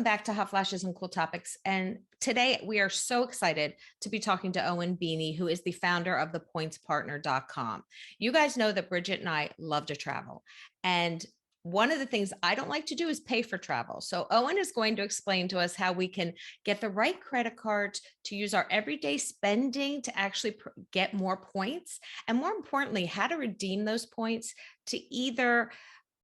Welcome back to Hot Flashes and Cool Topics. And today we are so excited to be talking to Owen Beiny, who is the founder of the pointspartner.com. You guys know that Bridget and I love to travel. And one of the things I don't like to do is pay for travel. So Owen is going to explain to us how we can get the right credit cards to use our everyday spending to actually get more points. And more importantly, how to redeem those points to either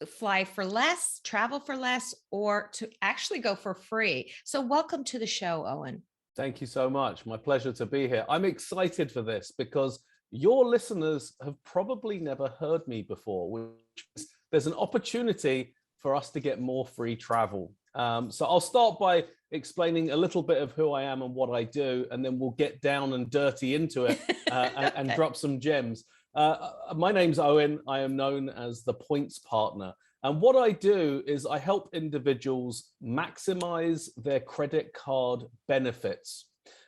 fly for less, travel for less, or to actually go for free. So welcome to the show, Owen. Thank you so much. My pleasure to be here. I'm excited for this because your listeners have probably never heard me before, which is there's an opportunity for us to get more free travel. So I'll start by explaining a little bit of who I am and what I do, and then we'll get down and dirty into it and drop some gems. My name's Owen. I am known as the Points Partner. And what I do is I help individuals maximize their credit card benefits.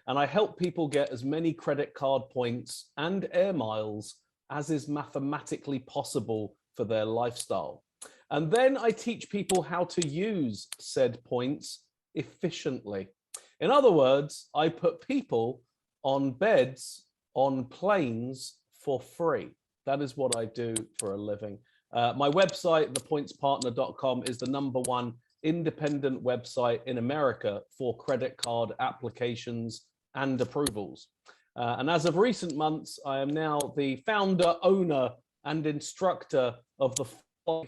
And I help people get as many credit card points and air miles as is mathematically possible for their lifestyle. And then I teach people how to use said points efficiently. In other words, I put people on beds, on planes, for free. That is what I do for a living. My website, thepointspartner.com, is the #1 independent website in America for credit card applications and approvals. And as of recent months, I am now the founder, owner, and instructor of the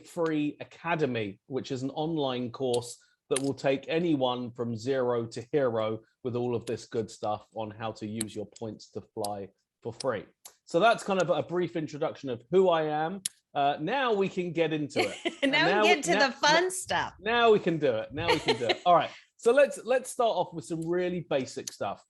Free Academy, which is an online course that will take anyone from zero to hero with all of this good stuff on how to use your points to fly for free. So that's kind of a brief introduction of who I am. Now we can get into it. now we get to the fun stuff. Now we can do it. All right. So let's start off with some really basic stuff.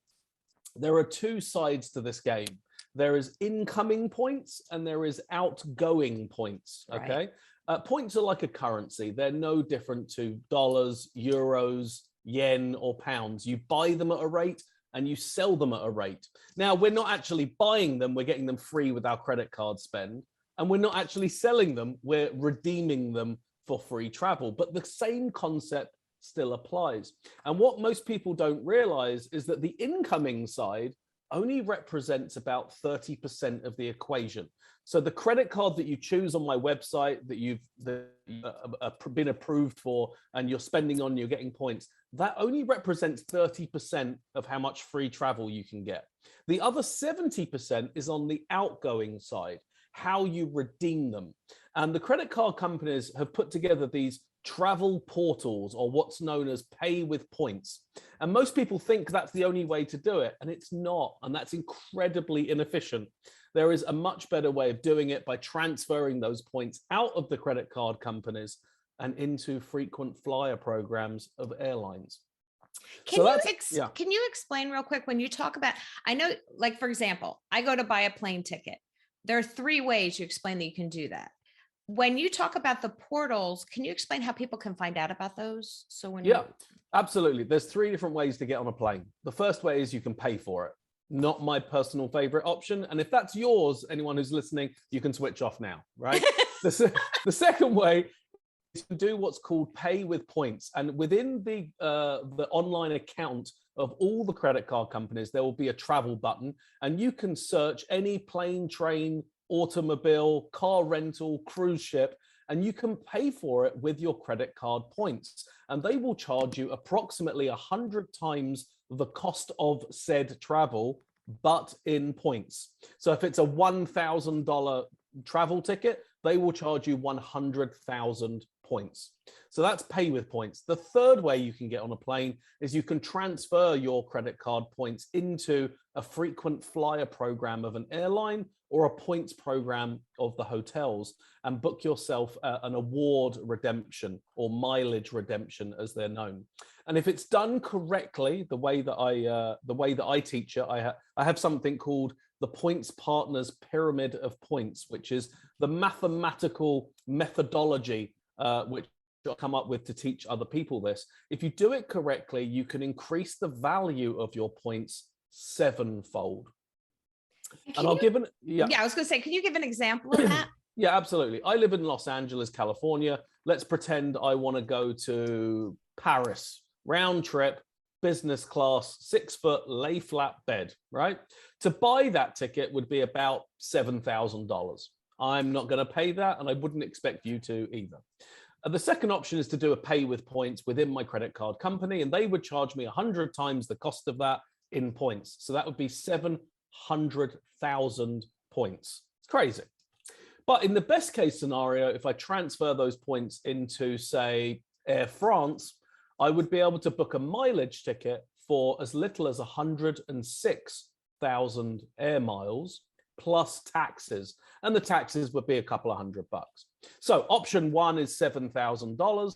There are two sides to this game. There is incoming points and there is outgoing points. Okay. Right. Points are like a currency. They're no different to dollars, euros, yen, or pounds. You buy them at a rate and you sell them at a rate. Now, we're not actually buying them, we're getting them free with our credit card spend, and we're not actually selling them, we're redeeming them for free travel. But the same concept still applies. And what most people don't realize is that the incoming side only represents about 30% of the equation. So the credit card that you choose on my website that you've been approved for and you're spending on, you're getting points, that only represents 30% of how much free travel you can get. The other 70% is on the outgoing side, how you redeem them. And the credit card companies have put together these travel portals, or what's known as pay with points. And most people think that's the only way to do it, and it's not. And that's incredibly inefficient. There is a much better way of doing it by transferring those points out of the credit card companies and into frequent flyer programs of airlines. Can you explain real quick when you talk about, I know, like, for example, I go to buy a plane ticket. There are 3 ways you explain that you can do that. When you talk about the portals, can you explain how people can find out about those? So when absolutely. There's 3 different ways to get on a plane. The first way is you can pay for it. Not my personal favorite option. And if that's yours, anyone who's listening, you can switch off now, right? The second way is to do what's called pay with points. And within the online account of all the credit card companies, there will be a travel button, and you can search any plane, train, automobile, car rental, cruise ship, and you can pay for it with your credit card points. And they will charge you approximately 100 times the cost of said travel, but in points. So if it's a $1,000 travel ticket, they will charge you 100,000 points. So that's pay with points. The third way you can get on a plane is you can transfer your credit card points into a frequent flyer program of an airline or a points program of the hotels and book yourself an award redemption or mileage redemption, as they're known. And if it's done correctly, the way that I teach it, I have something called the Points Partners Pyramid of Points, which is the mathematical methodology which I've come up with to teach other people this. If you do it correctly, you can increase the value of your points 7-fold. And I'll give an I was going to say, can you give an example of that? Yeah, absolutely. I live in Los Angeles, California. Let's pretend I want to go to Paris round trip, business class, 6-foot lay flat bed, right? To buy that ticket would be about $7,000. I'm not going to pay that, and I wouldn't expect you to either. The second option is to do a pay with points within my credit card company, and they would charge me 100 times the cost of that in points. So that would be 700,000 points. It's crazy. But in the best case scenario, if I transfer those points into, say, Air France, I would be able to book a mileage ticket for as little as 106,000 air miles plus taxes. And the taxes would be a couple of $100. So option one is $7,000.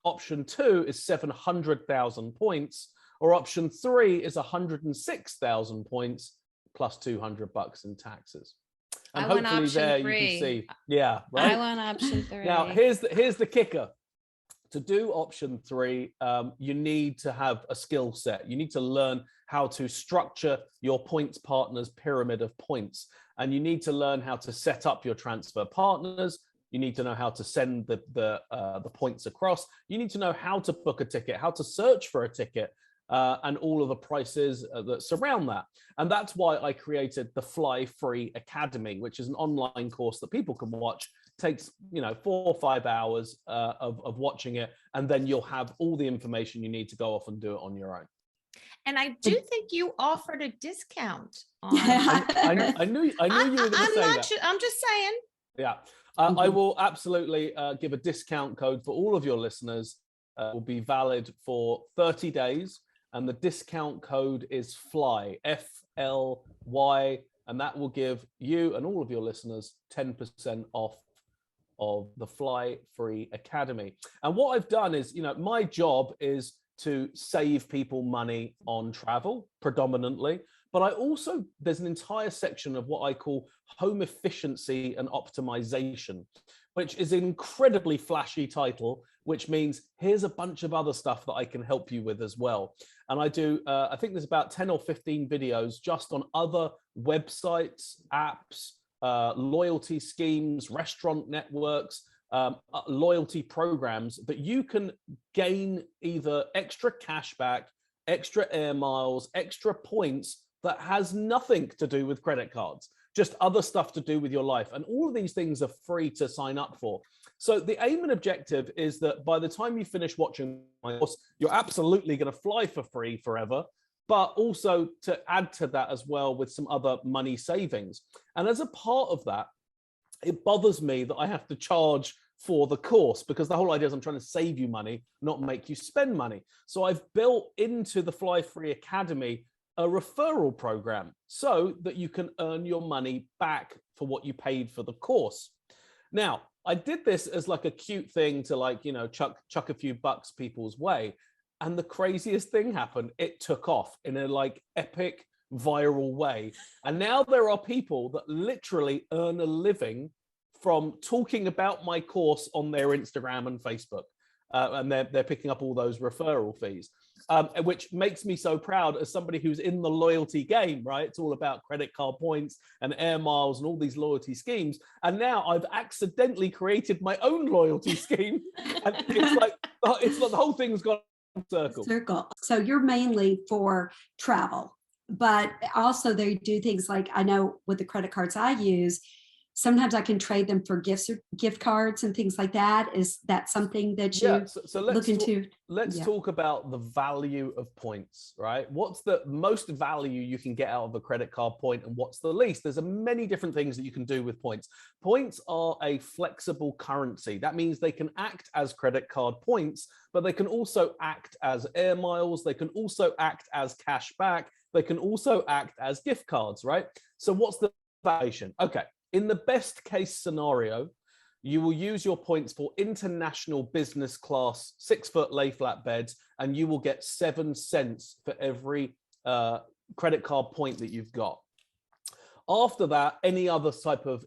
Option two is 700,000 points. Or option three is 106,000 points plus $200 in taxes. And hopefully there you can see, yeah, right? I want option three. Now, here's the kicker. To do option three, you need to have a skill set. You need to learn how to structure your points partners pyramid of points. And you need to learn how to set up your transfer partners. You need to know how to send the points across. You need to know how to book a ticket, how to search for a ticket, and all of the prices that surround that. And that's why I created the Fly Free Academy, which is an online course that people can watch. It takes 4 or 5 hours of watching it, and then you'll have all the information you need to go off and do it on your own. And I do think you offered a discount on I knew you were going to say that. I'm just saying. Yeah. I will absolutely give a discount code for all of your listeners. It will be valid for 30 days. And the discount code is FLY, F-L-Y. And that will give you and all of your listeners 10% off of the Fly Free Academy. And what I've done is, my job is to save people money on travel predominantly. But there's an entire section of what I call home efficiency and optimization, which is an incredibly flashy title, which means here's a bunch of other stuff that I can help you with as well. And I do, I think there's about 10 or 15 videos just on other websites, apps, loyalty schemes, restaurant networks, loyalty programs that you can gain either extra cash back, extra air miles, extra points that has nothing to do with credit cards, just other stuff to do with your life. And all of these things are free to sign up for. So the aim and objective is that by the time you finish watching my course, you're absolutely going to fly for free forever, but also to add to that as well with some other money savings. And as a part of that, it bothers me that I have to charge for the course, because the whole idea is I'm trying to save you money, not make you spend money. So I've built into the Fly Free Academy a referral program so that you can earn your money back for what you paid for the course. Now, I did this as like a cute thing to chuck a few bucks people's way. And the craziest thing happened. It took off in a epic viral way. And now there are people that literally earn a living from talking about my course on their Instagram and Facebook. And they're picking up all those referral fees, which makes me so proud as somebody who's in the loyalty game, right? It's all about credit card points and air miles and all these loyalty schemes. And now I've accidentally created my own loyalty scheme. And it's like the whole thing's gone circle. So you're mainly for travel, but also they do things like, I know with the credit cards I use, sometimes I can trade them for gift cards and things like that. Is that something that you look into? Let's talk about the value of points, right? What's the most value you can get out of a credit card point, and what's the least? There's many different things that you can do with points. Points are a flexible currency. That means they can act as credit card points, but they can also act as air miles. They can also act as cash back. They can also act as gift cards, right? So what's the valuation? Okay. In the best case scenario, you will use your points for international business class 6-foot lay flat beds, and you will get 7 cents for every credit card point that you've got. After that, any other type of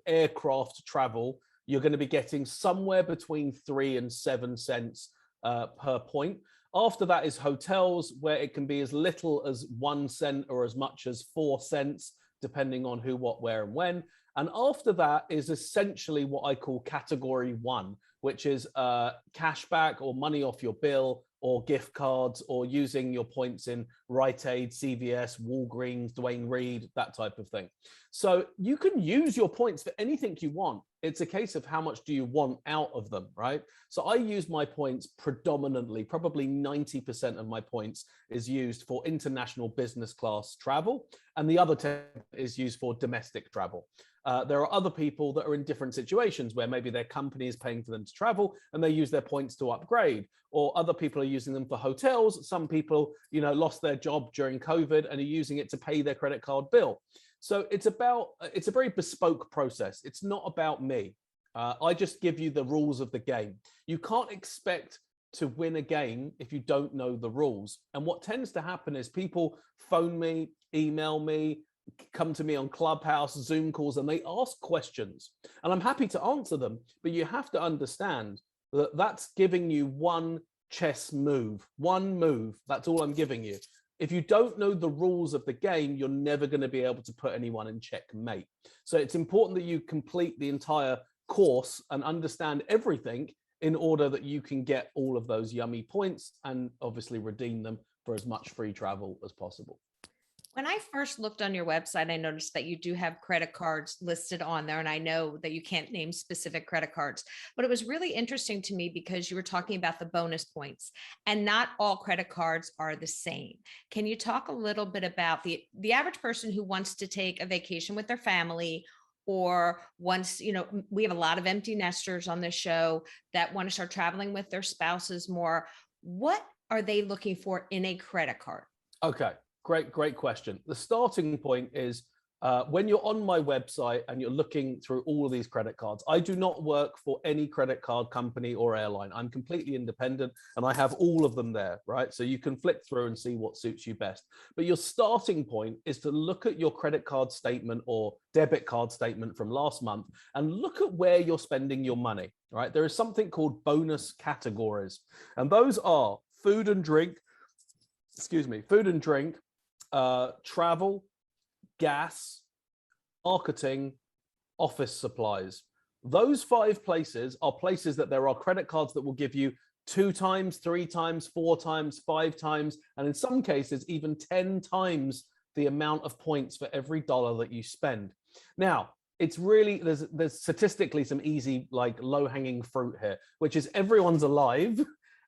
aircraft travel, you're going to be getting somewhere between 3 and 7 cents per point. After that is hotels, where it can be as little as 1 cent or as much as 4 cents. depending on who, what, where, and when. And after that is essentially what I call category 1, which is cashback or money off your bill, or gift cards, or using your points in Rite Aid, CVS, Walgreens, Duane Reade, that type of thing. So you can use your points for anything you want. It's a case of how much do you want out of them, right? So I use my points predominantly, probably 90% of my points is used for international business class travel, and the other 10 is used for domestic travel. There are other people that are in different situations where maybe their company is paying for them to travel and they use their points to upgrade, or other people are using them for hotels. Some people, lost their job during COVID and are using it to pay their credit card bill. So it's a very bespoke process. It's not about me. I just give you the rules of the game. You can't expect to win a game if you don't know the rules. And what tends to happen is people phone me, email me, come to me on Clubhouse, Zoom calls, and they ask questions. And I'm happy to answer them, but you have to understand that that's giving you one chess move, one move. That's all I'm giving you. If you don't know the rules of the game, you're never going to be able to put anyone in checkmate. So it's important that you complete the entire course and understand everything in order that you can get all of those yummy points and obviously redeem them for as much free travel as possible. When I first looked on your website, I noticed that you do have credit cards listed on there. And I know that you can't name specific credit cards, but it was really interesting to me because you were talking about the bonus points, and not all credit cards are the same. Can you talk a little bit about the average person who wants to take a vacation with their family, or once, we have a lot of empty nesters on this show that want to start traveling with their spouses more. What are they looking for in a credit card? Okay. Great question. The starting point is when you're on my website and you're looking through all of these credit cards. I do not work for any credit card company or airline. I'm completely independent and I have all of them there, right? So you can flick through and see what suits you best. But your starting point is to look at your credit card statement or debit card statement from last month and look at where you're spending your money, right? There is something called bonus categories, and those are food and drink, travel, gas, marketing, office supplies. Those 5 places are places that there are credit cards that will give you 2 times, 3 times, 4 times, 5 times, and in some cases, even 10 times the amount of points for every dollar that you spend. Now, it's really, there's statistically some easy, like low-hanging fruit here, which is everyone's alive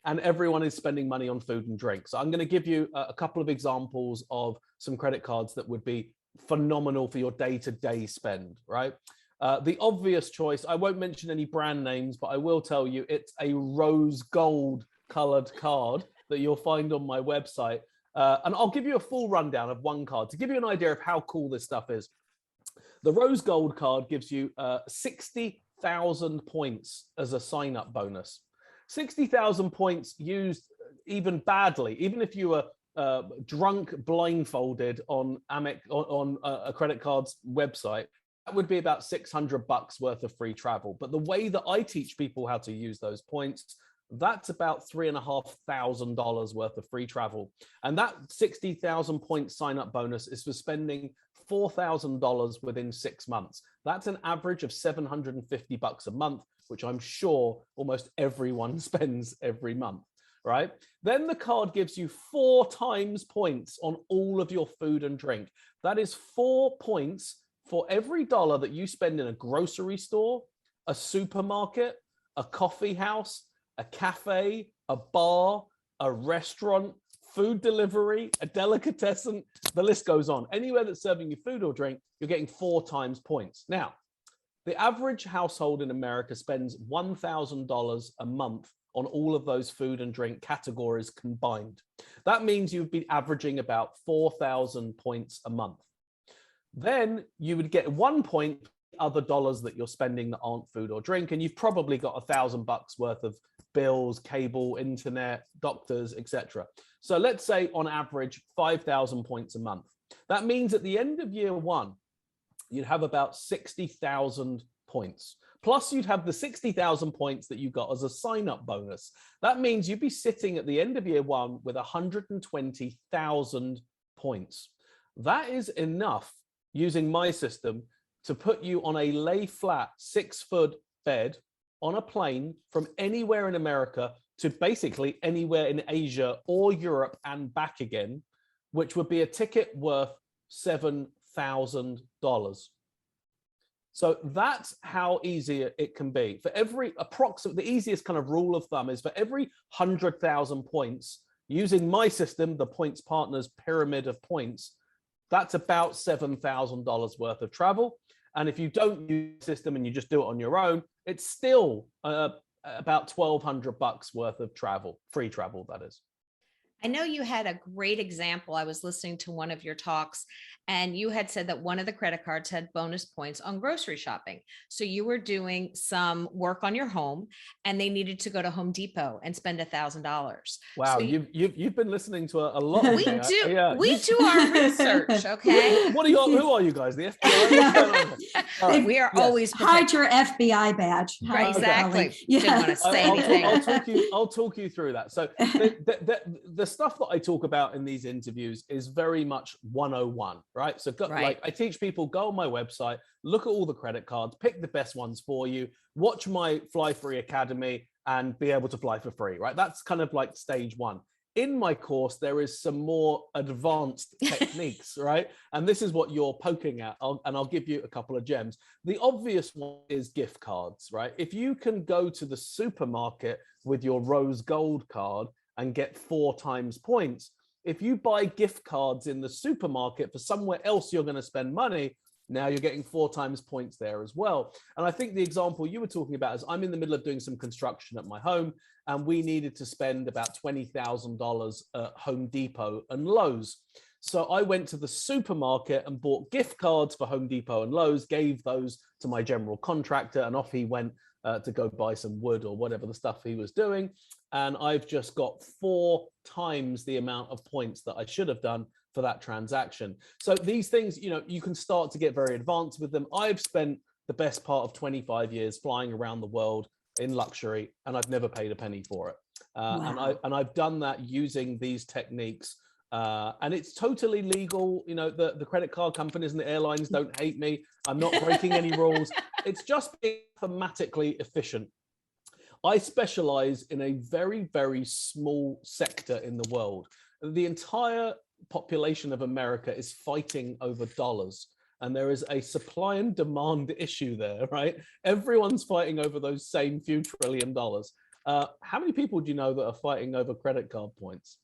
and everyone is spending money on food and drink. So I'm going to give you a couple of examples of some credit cards that would be phenomenal for your day-to-day spend, right? The obvious choice, I won't mention any brand names, but I will tell you it's a rose gold colored card that you'll find on my website. And I'll give you a full rundown of one card to give you an idea of how cool this stuff is. The rose gold card gives you 60,000 points as a sign-up bonus. 60,000 points used even badly, even if you were drunk, blindfolded on a credit card's website, that would be about $600 worth of free travel. But the way that I teach people how to use those points, that's about $3,500 worth of free travel. And that 60,000 point sign-up bonus is for spending $4,000 within 6 months. That's an average of $750 a month, which I'm sure almost everyone spends every month, right? Then the card gives you 4 times points on all of your food and drink. That is 4 points for every dollar that you spend in a grocery store, a supermarket, a coffee house, a cafe, a bar, a restaurant, food delivery, a delicatessen, the list goes on. Anywhere that's serving you food or drink, you're getting 4 times points. Now, the average household in America spends $1,000 a month on all of those food and drink categories combined. That means you'd be averaging about 4,000 points a month. Then you would get 1 point for other dollars that you're spending that aren't food or drink, and you've probably got $1,000 worth of bills, cable, internet, doctors, etc. So let's say on average 5,000 points a month. That means at the end of year 1, you'd have about 60,000 points. Plus you'd have the 60,000 points that you got as a sign-up bonus. That means you'd be sitting at the end of year 1 with 120,000 points. That is enough using my system to put you on a lay flat 6-foot bed on a plane from anywhere in America to basically anywhere in Asia or Europe and back again, which would be a ticket worth $7,000. So that's how easy it can be. For every the easiest kind of rule of thumb is for every 100,000 points, using my system, the Points Partners pyramid of points, that's about $7,000 worth of travel. And if you don't use the system and you just do it on your own, it's still about $1,200 worth of travel, free travel, that is. I know you had a great example. I was listening to one of your talks, and you had said that one of the credit cards had bonus points on grocery shopping. So you were doing some work on your home, and they needed to go to Home Depot and spend $1,000. Wow, so you've been listening to a lot. We do our research. Okay. What are you? Who are you guys? The FBI? We are always hide your FBI badge. Right, exactly. Yeah. Didn't want to say anything. I'll talk you through that. So the stuff that I talk about in these interviews is very much 101, right? So like I teach people, go on my website, look at all the credit cards, pick the best ones for you, watch my Fly Free Academy, and be able to fly for free, right? That's kind of like stage one. In my course, there is some more advanced techniques, right? And this is what you're poking at, and I'll give you a couple of gems. The obvious one is gift cards, right? If you can go to the supermarket with your rose gold card and get 4 times points, if you buy gift cards in the supermarket for somewhere else you're going to spend money, now you're getting 4 times points there as well. And I think the example you were talking about is I'm in the middle of doing some construction at my home, and we needed to spend about $20,000 at Home Depot and Lowe's. So I went to the supermarket and bought gift cards for Home Depot and Lowe's, gave those to my general contractor, and off he went to go buy some wood or whatever the stuff he was doing. And I've just got 4 times the amount of points that I should have done for that transaction. So these things, you can start to get very advanced with them. I've spent the best part of 25 years flying around the world in luxury, and I've never paid a penny for it. Wow. And I've done that using these techniques. And it's totally legal. The credit card companies and the airlines don't hate me. I'm not breaking any rules. It's just being mathematically efficient. I specialize in a very, very small sector in the world. The entire population of America is fighting over dollars. And there is a supply and demand issue there, right? Everyone's fighting over those same few $1 trillion. How many people do you know that are fighting over credit card points?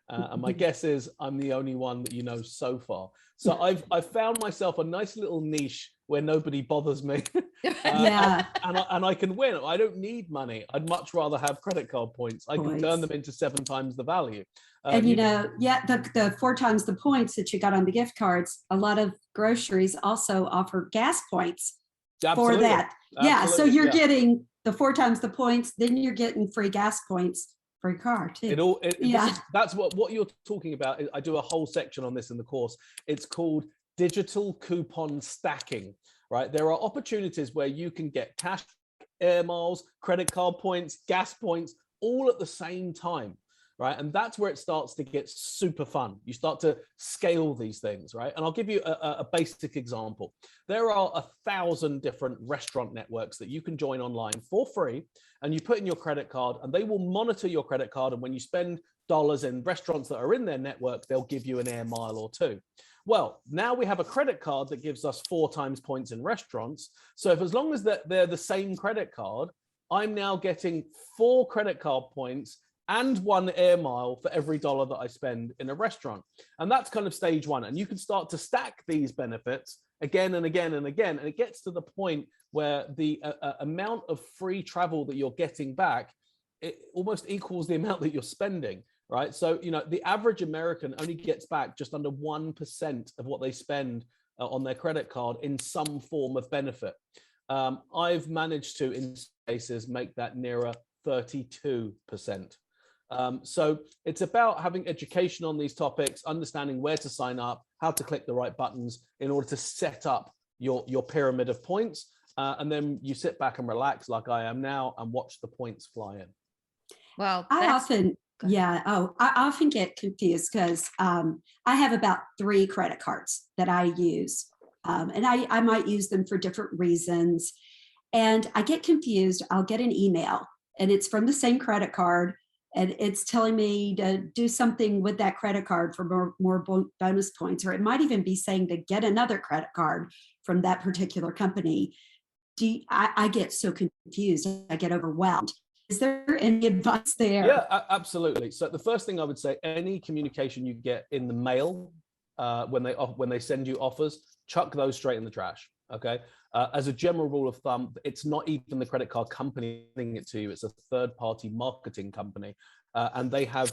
And my guess is I'm the only one that you know so far. So I've found myself a nice little niche where nobody bothers me. Yeah. And I can win. I don't need money. I'd much rather have credit card points. I can turn them into 7 times the value. And the 4 times the points that you got on the gift cards, a lot of groceries also offer gas points for that. Yeah. So you're getting the 4 times the points, then you're getting free gas points for your car too. That's what you're talking about. I do a whole section on this in the course. It's called digital coupon stacking, right? There are opportunities where you can get cash, air miles, credit card points, gas points, all at the same time, right? And that's where it starts to get super fun. You start to scale these things, right? And I'll give you a basic example. There are 1,000 different restaurant networks that you can join online for free, and you put in your credit card, and they will monitor your credit card. And when you spend dollars in restaurants that are in their network, they'll give you an air mile or 2. Well, now we have a credit card that gives us 4 times points in restaurants. So as long as they're the same credit card, I'm now getting 4 credit card points and 1 air mile for every dollar that I spend in a restaurant. And that's kind of stage 1. And you can start to stack these benefits again and again and again. And it gets to the point where the amount of free travel that you're getting back, it almost equals the amount that you're spending, right? So, the average American only gets back just under 1% of what they spend on their credit card in some form of benefit. I've managed to, in cases, make that nearer 32%. So it's about having education on these topics, understanding where to sign up, how to click the right buttons in order to set up your pyramid of points. And then you sit back and relax like I am now and watch the points fly in. Well, I often get confused because I have about 3 credit cards that I use. And I might use them for different reasons. And I get confused. I'll get an email and it's from the same credit card. And it's telling me to do something with that credit card for more bonus points, or it might even be saying to get another credit card from that particular company. I get so confused. I get overwhelmed. Is there any advice there? Yeah, absolutely. So the first thing I would say, any communication you get in the mail when they send you offers, chuck those straight in the trash. Okay. As a general rule of thumb, it's not even the credit card company sending it to you. It's a third-party marketing company, and they have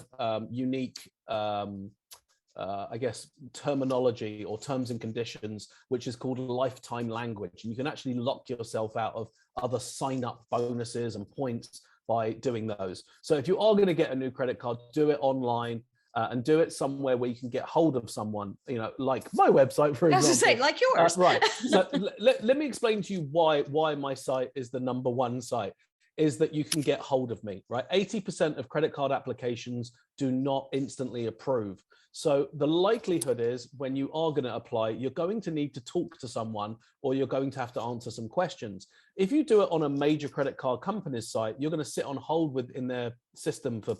unique, I guess, terminology or terms and conditions, which is called lifetime language. And you can actually lock yourself out of other sign-up bonuses and points by doing those. So if you are going to get a new credit card, do it online. And do it somewhere where you can get hold of someone, like my website, for example. I was to say, like yours. Right. So let me explain to you why my site is the #1 site, is that you can get hold of me, right? 80% of credit card applications do not instantly approve. So the likelihood is when you are going to apply, you're going to need to talk to someone, or you're going to have to answer some questions. If you do it on a major credit card company's site, you're going to sit on hold within their system for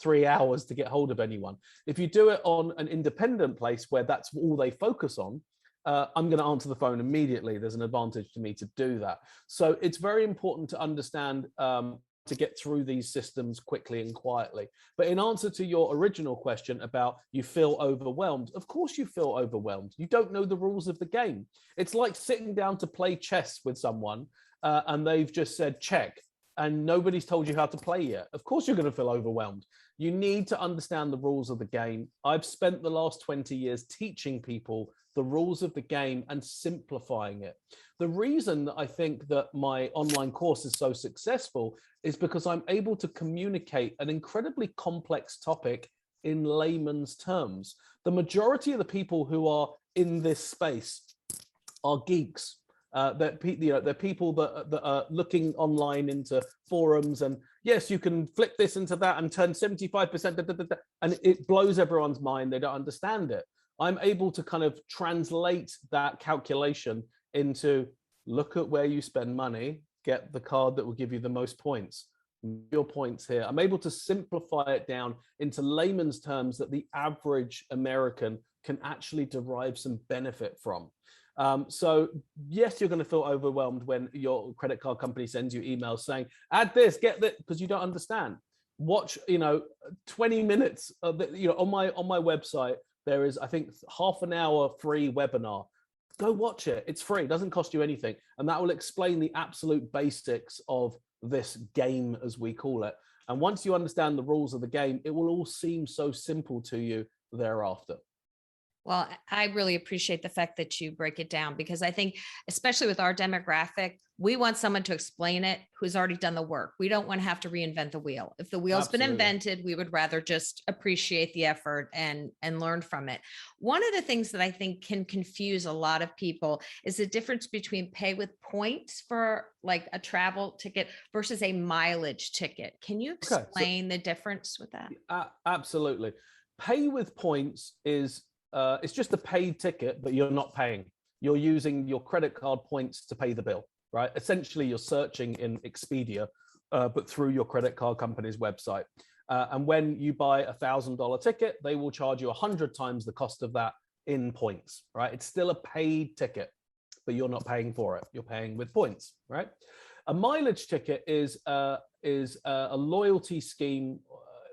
3 hours to get hold of anyone. If you do it on an independent place where that's all they focus on, I'm going to answer the phone immediately. There's an advantage to me to do that. So it's very important to understand to get through these systems quickly and quietly. But in answer to your original question about you feel overwhelmed, of course you feel overwhelmed. You don't know the rules of the game. It's like sitting down to play chess with someone and they've just said check, and nobody's told you how to play yet. Of course you're going to feel overwhelmed. You need to understand the rules of the game. I've spent the last 20 years teaching people the rules of the game and simplifying it. The reason that I think that my online course is so successful is because I'm able to communicate an incredibly complex topic in layman's terms. The majority of the people who are in this space are geeks. They're people that are looking online into forums, and yes, you can flip this into that and turn 75%, and it blows everyone's mind. They don't understand it. I'm able to kind of translate that calculation into look at where you spend money, get the card that will give you the most points. Your points here. I'm able to simplify it down into layman's terms that the average American can actually derive some benefit from. So yes, you're going to feel overwhelmed when your credit card company sends you emails saying, add this, get that, because you don't understand. Watch, 20 minutes of on my website, there is, I think, half an hour free webinar. Go watch it. It's free. It doesn't cost you anything. And that will explain the absolute basics of this game, as we call it. And once you understand the rules of the game, it will all seem so simple to you thereafter. Well, I really appreciate the fact that you break it down, because I think, especially with our demographic, we want someone to explain it who's already done the work. We don't want to have to reinvent the wheel. If the wheel's been invented, we would rather just appreciate the effort and learn from it. One of the things that I think can confuse a lot of people is the difference between pay with points for like a travel ticket versus a mileage ticket. Can you explain the difference with that? Absolutely. Pay with points is it's just a paid ticket, but you're not paying. You're using your credit card points to pay the bill, right? Essentially, you're searching in Expedia, but through your credit card company's website. And when you buy a $1,000 ticket, they will charge you 100 times the cost of that in points, right? It's still a paid ticket, but you're not paying for it. You're paying with points, right? A mileage ticket is a loyalty scheme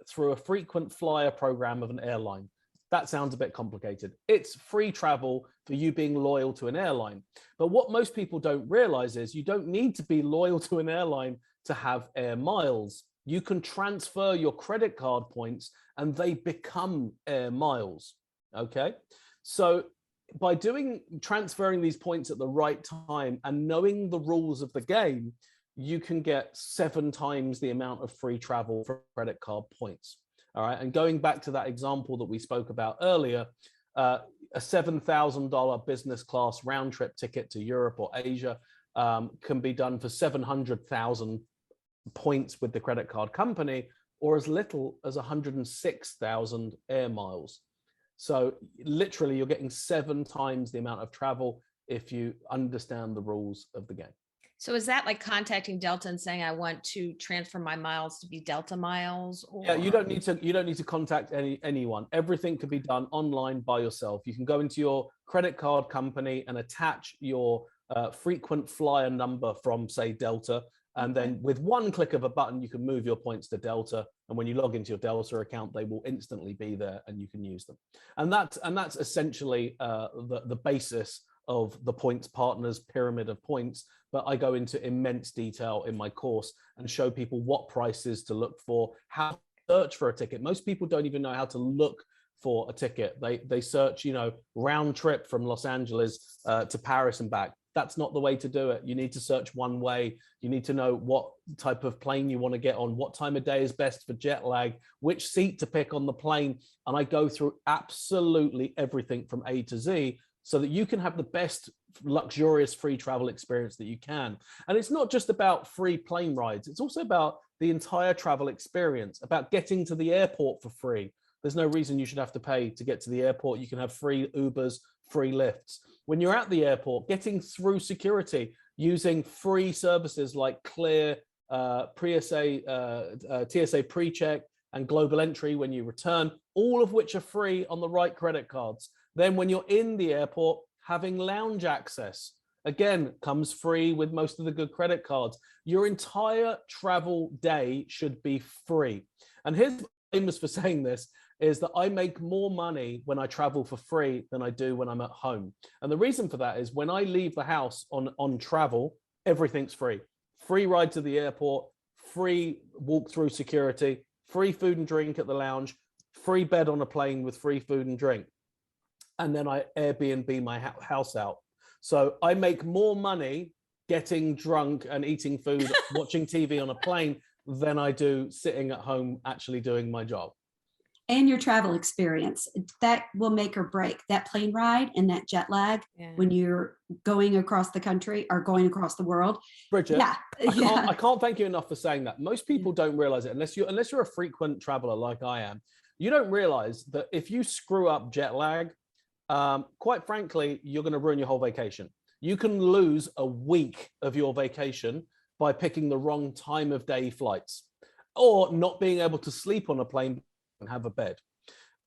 through a frequent flyer program of an airline. That sounds a bit complicated. It's free travel for you being loyal to an airline. But what most people don't realize is you don't need to be loyal to an airline to have air miles. You can transfer your credit card points and they become air miles, okay? So by transferring these points at the right time and knowing the rules of the game, you can get 7 times the amount of free travel for credit card points. All right, and going back to that example that we spoke about earlier, a $7,000 business class round trip ticket to Europe or Asia can be done for 700,000 points with the credit card company, or as little as 106,000 air miles. So literally, you're getting 7 times the amount of travel if you understand the rules of the game. So is that like contacting Delta and saying I want to transfer my miles to be Delta miles? Or... Yeah, you don't need to contact anyone. Everything can be done online by yourself. You can go into your credit card company and attach your frequent flyer number from, say, Delta, and then with one click of a button, you can move your points to Delta. And when you log into your Delta account, they will instantly be there, and you can use them. And that's essentially the basis of the Points Partners pyramid of points. But I go into immense detail in my course and show people what prices to look for, how to search for a ticket. Most people don't even know how to look for a ticket. They search, round trip from Los Angeles to Paris and back. That's not the way to do it. You need to search one way. You need to know what type of plane you want to get on, what time of day is best for jet lag, which seat to pick on the plane. And I go through absolutely everything from A to Z, so that you can have the best luxurious free travel experience that you can. And it's not just about free plane rides. It's also about the entire travel experience, about getting to the airport for free. There's no reason you should have to pay to get to the airport. You can have free Ubers, free lifts. When you're at the airport, getting through security, using free services like Clear, TSA pre-check, and global entry when you return, all of which are free on the right credit cards. Then when you're in the airport, having lounge access, again, comes free with most of the good credit cards. Your entire travel day should be free. And here's famous for saying this, is that I make more money when I travel for free than I do when I'm at home. And the reason for that is when I leave the house on travel, everything's free. Free ride to the airport, free walk through security, free food and drink at the lounge, free bed on a plane with free food and drink. And then I Airbnb my house out. So I make more money getting drunk and eating food, watching TV on a plane than I do sitting at home actually doing my job. And your travel experience, that will make or break that plane ride and that jet lag when you're going across the country or going across the world. Bridgett, I can't thank you enough for saying that. Most people don't realize it unless you're a frequent traveler like I am. You don't realize that if you screw up jet lag, quite frankly, you're going to ruin your whole vacation. You can lose a week of your vacation by picking the wrong time of day flights, or not being able to sleep on a plane and have a bed.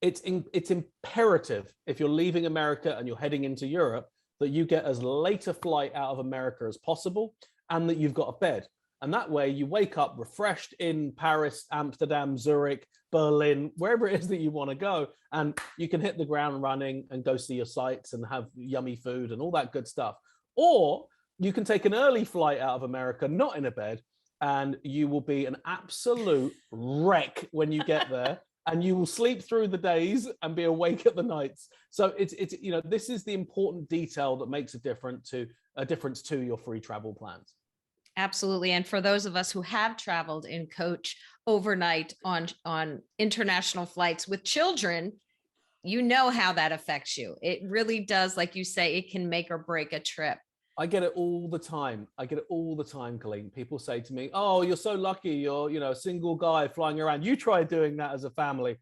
It's imperative, if you're leaving America and you're heading into Europe, that you get as late a flight out of America as possible, and that you've got a bed. And that way you wake up refreshed in Paris, Amsterdam, Zurich, Berlin, wherever it is that you want to go, and you can hit the ground running and go see your sights and have yummy food and all that good stuff. Or you can take an early flight out of America, not in a bed, and you will be an absolute wreck when you get there. And you will sleep through the days and be awake at the nights. So it's this is the important detail that makes a difference to your free travel plans. Absolutely. And for those of us who have traveled in coach overnight on international flights with children, you know how that affects you. It really does. Like you say, it can make or break a trip. I get it all the time. Colleen. People say to me, "Oh, you're so lucky. You're, a single guy flying around. You try doing that as a family."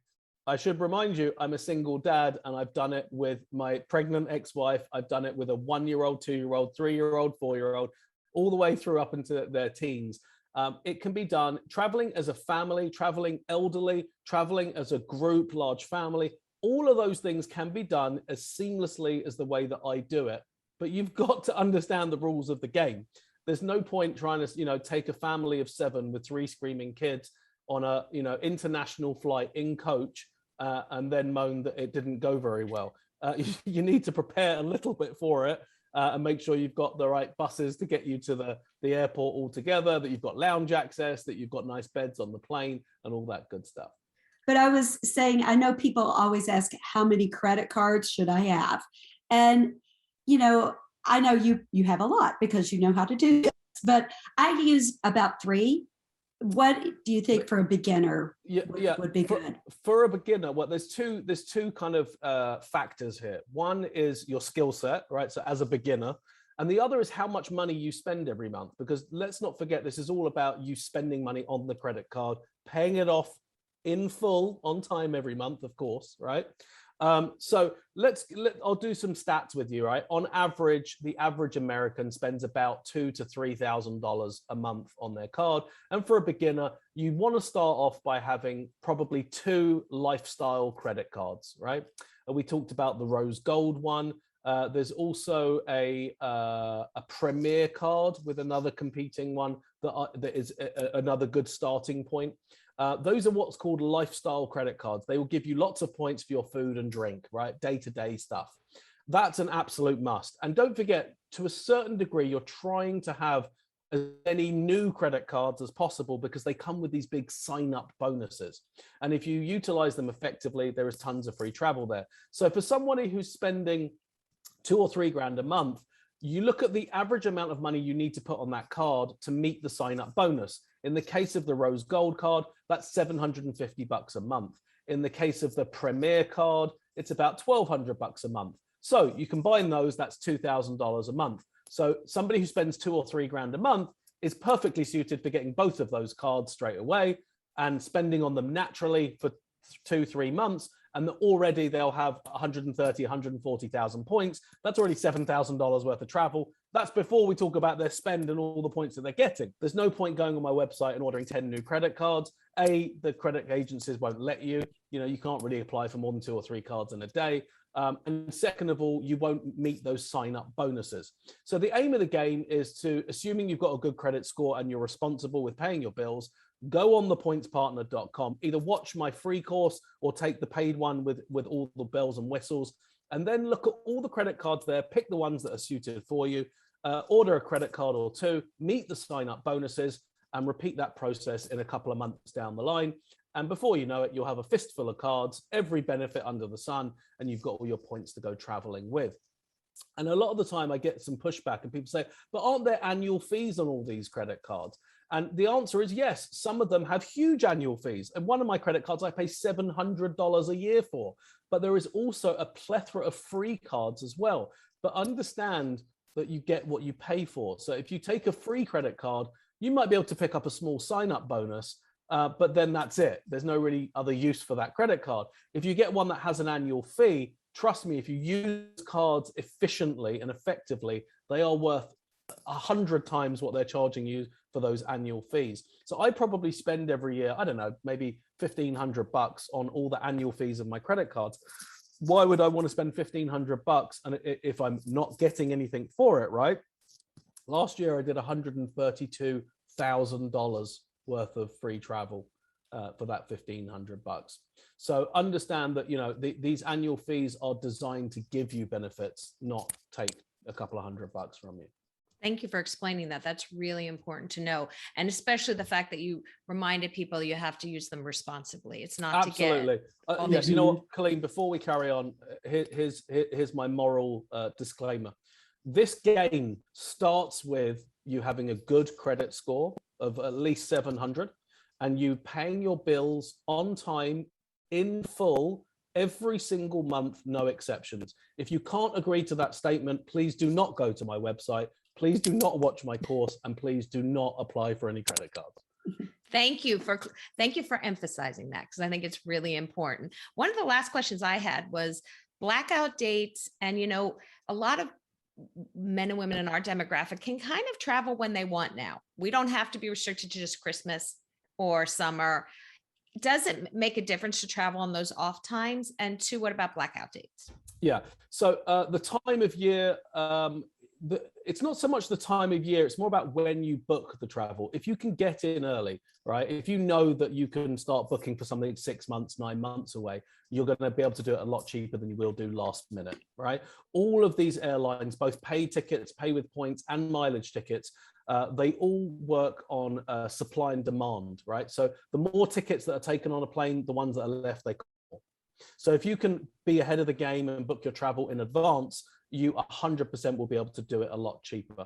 I should remind you, I'm a single dad, and I've done it with my pregnant ex-wife. I've done it with a 1-year-old, 2-year-old, 3-year-old, 4-year-old, all the way through up into their teens. It can be done traveling as a family, traveling elderly, traveling as a group, large family. All of those things can be done as seamlessly as the way that I do it. But you've got to understand the rules of the game. There's no point trying to, take a family of 7 with 3 screaming kids on a, international flight in coach and then moan that it didn't go very well. You need to prepare a little bit for it and make sure you've got the right buses to get you to the airport altogether, that you've got lounge access, that you've got nice beds on the plane and all that good stuff. But I was saying, I know people always ask, how many credit cards should I have? And I know you have a lot because you know how to do this, but I use about 3. What do you think for a beginner would be good? For a beginner, well, there's two kind of factors here. One is your skill set, right? So as a beginner, and the other is how much money you spend every month, because let's not forget, this is all about you spending money on the credit card, paying it off in full on time every month, of course, right? So I'll do some stats with you, right? On average, the average American spends about $2,000 to $3,000 a month on their card. And for a beginner, you want to start off by having probably 2 lifestyle credit cards, right? We talked about the rose gold one. There's also a premier card with another competing one that is another good starting point. Those are what's called lifestyle credit cards. They will give you lots of points for your food and drink, right? Day-to-day stuff. That's an absolute must. And don't forget, to a certain degree, you're trying to have as many new credit cards as possible because they come with these big sign-up bonuses. And if you utilize them effectively, there is tons of free travel there. So for somebody who's spending 2 or 3 grand a month, you look at the average amount of money you need to put on that card to meet the sign-up bonus. In the case of the Rose Gold card, that's $750 a month. In the case of the Premier card, it's about $1,200 a month. So you combine those, that's $2,000 a month. So somebody who spends 2 or 3 grand a month is perfectly suited for getting both of those cards straight away and spending on them naturally for 2-3 months. And already they'll have 130, 140,000 points. That's already $7,000 worth of travel. That's before we talk about their spend and all the points that they're getting. There's no point going on my website and ordering 10 new credit cards. The credit agencies won't let you. You can't really apply for more than 2 or 3 cards in a day. And second of all, you won't meet those sign-up bonuses. So the aim of the game is to, assuming you've got a good credit score and you're responsible with paying your bills, go on the pointspartner.com, either watch my free course or take the paid one with all the bells and whistles, and then look at all the credit cards there, pick the ones that are suited for you, order a credit card or 2, meet the sign-up bonuses, and repeat that process in a couple of months down the line. And before you know it, you'll have a fistful of cards, every benefit under the sun, and you've got all your points to go traveling with. And a lot of the time I get some pushback and people say, but aren't there annual fees on all these credit cards? And the answer is yes, some of them have huge annual fees. And one of my credit cards I pay $700 a year for, but there is also a plethora of free cards as well. But understand that you get what you pay for. So if you take a free credit card, you might be able to pick up a small sign-up bonus, but then that's it. There's no really other use for that credit card. If you get one that has an annual fee, trust me, if you use cards efficiently and effectively, they are worth 100 times what they're charging you for those annual fees. So I probably spend every year, I don't know, maybe $1,500 on all the annual fees of my credit cards. Why would I want to spend $1,500 and if I'm not getting anything for it, right? Last year I did $132,000 worth of free travel for that $1,500. So understand that these annual fees are designed to give you benefits, not take a couple of $100 from you. Thank you for explaining that. That's really important to know. And especially the fact that you reminded people you have to use them responsibly. It's not absolutely. To get yes, you know what, Colleen, before we carry on, here's my moral disclaimer. This game starts with you having a good credit score of at least 700 and you paying your bills on time in full every single month, no exceptions. If you can't agree to that statement, please do not go to my website. Please do not watch my course, and please do not apply for any credit cards. Thank you for emphasizing that, because I think it's really important. One of the last questions I had was blackout dates. And, a lot of men and women in our demographic can kind of travel when they want now. We don't have to be restricted to just Christmas or summer. Does it make a difference to travel on those off times? And 2, what about blackout dates? Yeah. So the time of year, it's not so much the time of year, it's more about when you book the travel. If you can get in early, right? If you know that you can start booking for something 6 months, 9 months away, you're going to be able to do it a lot cheaper than you will do last minute, right? All of these airlines, both pay tickets, pay with points, and mileage tickets, they all work on supply and demand, right? So the more tickets that are taken on a plane, the ones that are left, they call. So if you can be ahead of the game and book your travel in advance, you 100% will be able to do it a lot cheaper.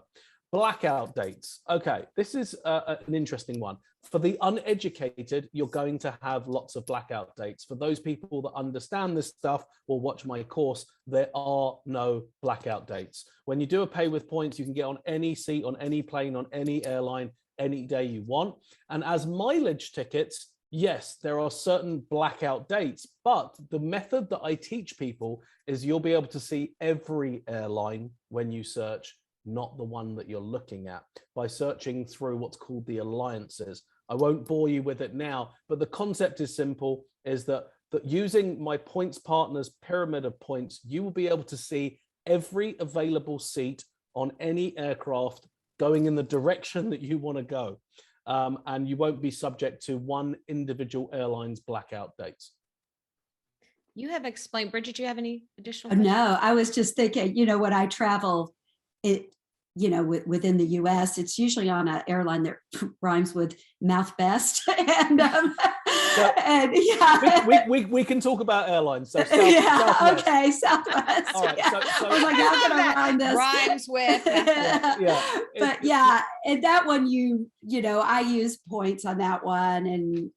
Blackout dates. Okay, this is an interesting one. For the uneducated, you're going to have lots of blackout dates. For those people that understand this stuff or watch my course, there are no blackout dates. When you do a pay with points, you can get on any seat, on any plane, on any airline, any day you want. And as mileage tickets, yes, there are certain blackout dates, but the method that I teach people is you'll be able to see every airline when you search, not the one that you're looking at, by searching through what's called the alliances. I won't bore you with it now, but the concept is simple, is that using my Points Partners pyramid of points, you will be able to see every available seat on any aircraft going in the direction that you want to go. And you won't be subject to one individual airline's blackout dates. You have explained. Bridget, do you have any additional questions? No, I was just thinking, when I travel, within the US, it's usually on an airline that rhymes with mouth best. And, and yeah. We can talk about airlines. So Southwest. All right. Yeah. So I was like, how can I rhyme this? Rhymes with. But and that one, I use points on that one. And,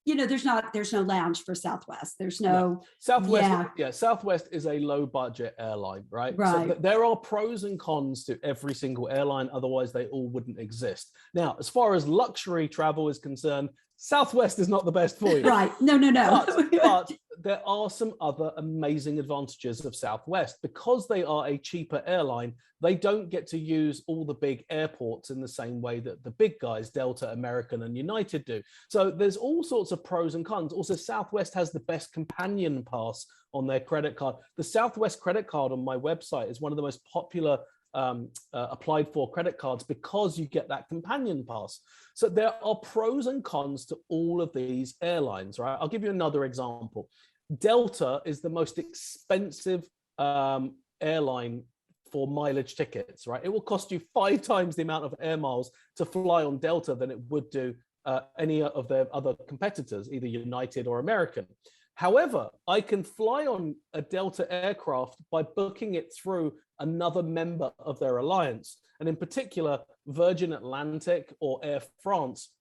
there's no lounge for Southwest. There's no Southwest. Yeah. Southwest is a low budget airline, right? So there are pros and cons to every single airline. Otherwise, they all wouldn't exist. Now, as far as luxury travel is concerned, Southwest is not the best for you. Right. No. But there are some other amazing advantages of Southwest. Because they are a cheaper airline, they don't get to use all the big airports in the same way that the big guys, Delta, American, and United do. So there's all sorts of pros and cons. Also, Southwest has the best companion pass on their credit card. The Southwest credit card on my website is one of the most popular applied for credit cards because you get that companion pass. So there are pros and cons to all of these airlines, right? I'll give you another example. Delta is the most expensive airline for mileage tickets, right? It will cost you 5 times the amount of air miles to fly on Delta than it would do any of their other competitors, either United or American. However, I can fly on a Delta aircraft by booking it through another member of their alliance. And in particular, Virgin Atlantic or Air France,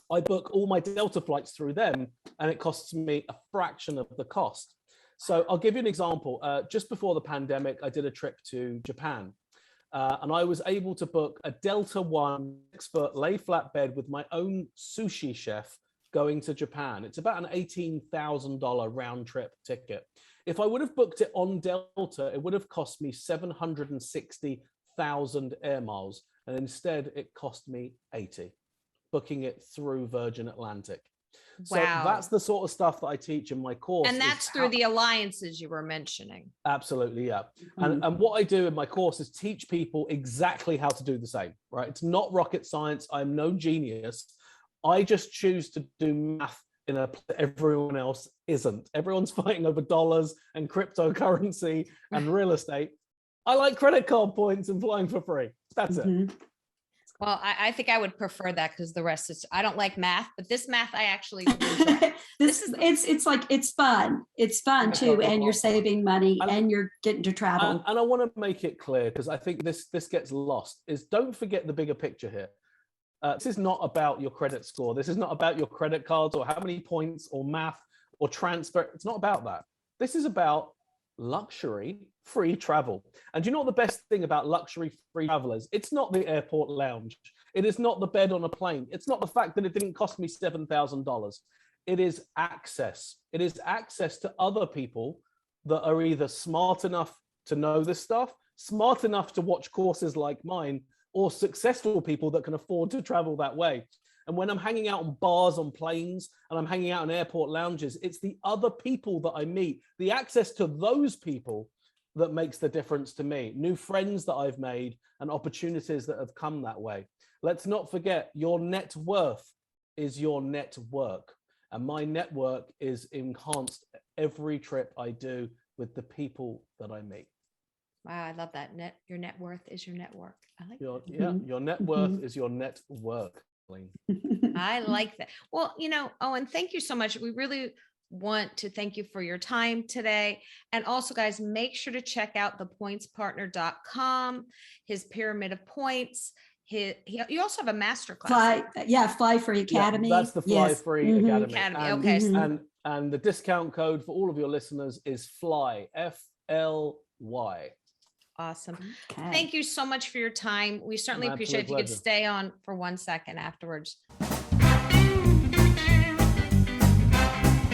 I book all my Delta flights through them, and it costs me a fraction of the cost. So I'll give you an example. Just before the pandemic, I did a trip to Japan. And I was able to book a Delta One expert lay flat bed with my own sushi chef going to Japan. It's about an $18,000 round trip ticket. If I would have booked it on Delta, it would have cost me 760,000 air miles. And instead it cost me 80, booking it through Virgin Atlantic. So that's the sort of stuff that I teach in my course. And that's through the alliances you were mentioning. Absolutely, yeah. And what I do in my course is teach people exactly how to do the same, right? It's not rocket science. I'm no genius. I just choose to do math in a place that everyone else isn't. Everyone's fighting over dollars and cryptocurrency and real estate. I like credit card points and flying for free. That's it. Well, I think I would prefer that because the rest is, I don't like math, but this math I actually enjoy. It's fun. It's fun too. And you're saving money and you're getting to travel. And I want to make it clear, because I think this gets lost, is don't forget the bigger picture here. This is not about your credit score. This is not about your credit cards or how many points or math or transfer. It's not about that. This is about luxury free travel. And you know what the best thing about luxury free travel is? It's not the airport lounge. It is not the bed on a plane. It's not the fact that it didn't cost me $7,000. It is access. It is access to other people that are either smart enough to know this stuff, smart enough to watch courses like mine, or successful people that can afford to travel that way. And when I'm hanging out on bars on planes and I'm hanging out in airport lounges, it's the other people that I meet, the access to those people that makes the difference to me. New friends that I've made and opportunities that have come that way. Let's not forget, your net worth is your network. And my network is enhanced every trip I do with the people that I meet. Wow, I love that. Your net worth is your network. I like that. Yeah, your net worth is your network. I like that. Well, Owen, thank you so much. We really want to thank you for your time today. And also, guys, make sure to check out the pointspartner.com, his pyramid of points. You also have a masterclass. Fly Free Academy. Yeah, that's the Fly Free Academy. Okay. And the discount code for all of your listeners is FLY, FLY. Awesome. Okay. Thank you so much for your time. We certainly appreciate it if you could stay on for 1 second afterwards.